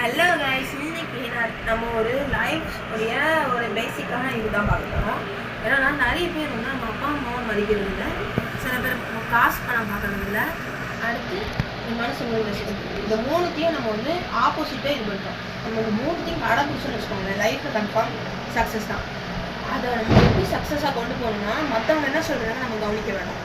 Hello guys, இன்னைக்கு நம்ம ஒரு லைஃப் உடைய ஒரு பேசிக்கான இதுதான் பார்க்குறோம். ஏன்னா நிறைய பேர் வந்து நம்ம அப்பா அம்மாவை மதிக்கிறது இல்லை, சில பேர் காசு பணம் பார்க்கறது இல்லை, அடுத்து மனுஷங்க இந்த மூணுத்தையும் நம்ம வந்து ஆப்போசிட்டாக இது பண்ணிட்டோம். நம்ம இந்த மூணுத்தையும் கடைபிடிச்சோன்னு வச்சுக்கோங்களேன், லைஃப்பில் கன்ஃபார்ம் சக்ஸஸ் தான். அதை நம்ம எப்படி சக்ஸஸாக கொண்டு போகணும்னா, மற்றவங்க என்ன சொல்கிறாங்க நம்ம கவனிக்க வேண்டாம்.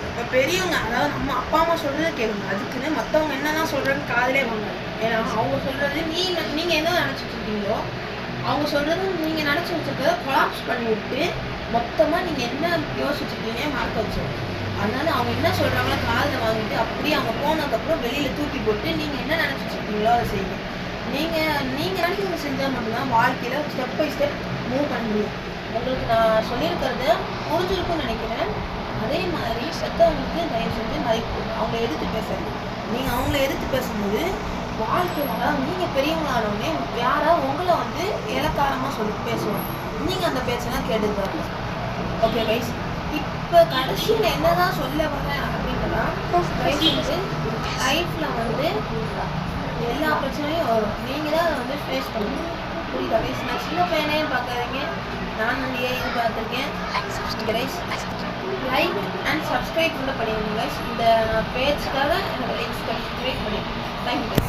இப்போ பெரியவங்க, அதாவது நம்ம அப்பா அம்மா சொல்கிறத கேளுங்க, அதுக்குன்னு மற்றவங்க என்னெல்லாம் சொல்கிறதுன்னு காதலே வாங்க. ஏன்னா அவங்க சொல்கிறது நீங்கள் என்ன நினச்சிட்டு இருக்கீங்களோ, அவங்க சொல்கிறது நீங்கள் நினச்சி வச்சுருக்கத கொலாப்ஸ் பண்ணி விட்டு மொத்தமாக நீங்கள் என்ன யோசிச்சுருக்கீங்க மறக்க வச்சிடும். அதனால அவங்க என்ன சொல்கிறாங்களோ காதில் வாங்கிட்டு அப்படியே அவங்க போனதுக்கப்புறம் வெளியில் தூக்கி போட்டு நீங்கள் என்ன நினச்சிட்ருக்கீங்களோ அதை செய்யுங்க. நீங்கள் நினைக்கிறத செஞ்சால் மட்டும்தான் வாழ்க்கையில் ஸ்டெப் பை ஸ்டெப் மூவ் பண்ண முடியும். உங்களுக்கு நான் சொல்லியிருக்கிறத புரிஞ்சிருக்குன்னு நினைக்கிறேன். அதே மாதிரி பெற்றவங்களுக்கு தயவு செஞ்சு மதிப்பு, அவங்கள எதிர்த்து பேசுறது. நீங்கள் அவங்கள எதிர்த்து பேசும்போது வாழ்க்கையில் நீங்கள் பெரியவங்களானோடனே யாராவது உங்களை வந்து இலக்காரமாக சொல்லி பேசுவாங்க, நீங்கள் அந்த பேச்செல்லாம் கேட்டுக்கிறாங்க. ஓகே கைஸ், இப்போ கடைசியில் என்ன தான் சொல்ல வரேன் அப்படின்னா, லைஃப்பில் வந்து எல்லா பிரச்சனையும் வரும், நீங்கள் தான் அதை வந்து ஃபேஸ் பண்ணணும். புரியுதா கைஸ்? நான் சின்ன பையனையும் பார்க்காதீங்க, நான் நிறைய இது பார்த்துருக்கேன். லைக் அண்ட் சப்ஸ்கிரைப் வந்து பண்ணிடுங்க கைஸ். இந்த பேஜ்க்காக எனக்கு லைக் சப்ஸ்கிரைப் பண்ணிடுங்க. தேங்க்யூ.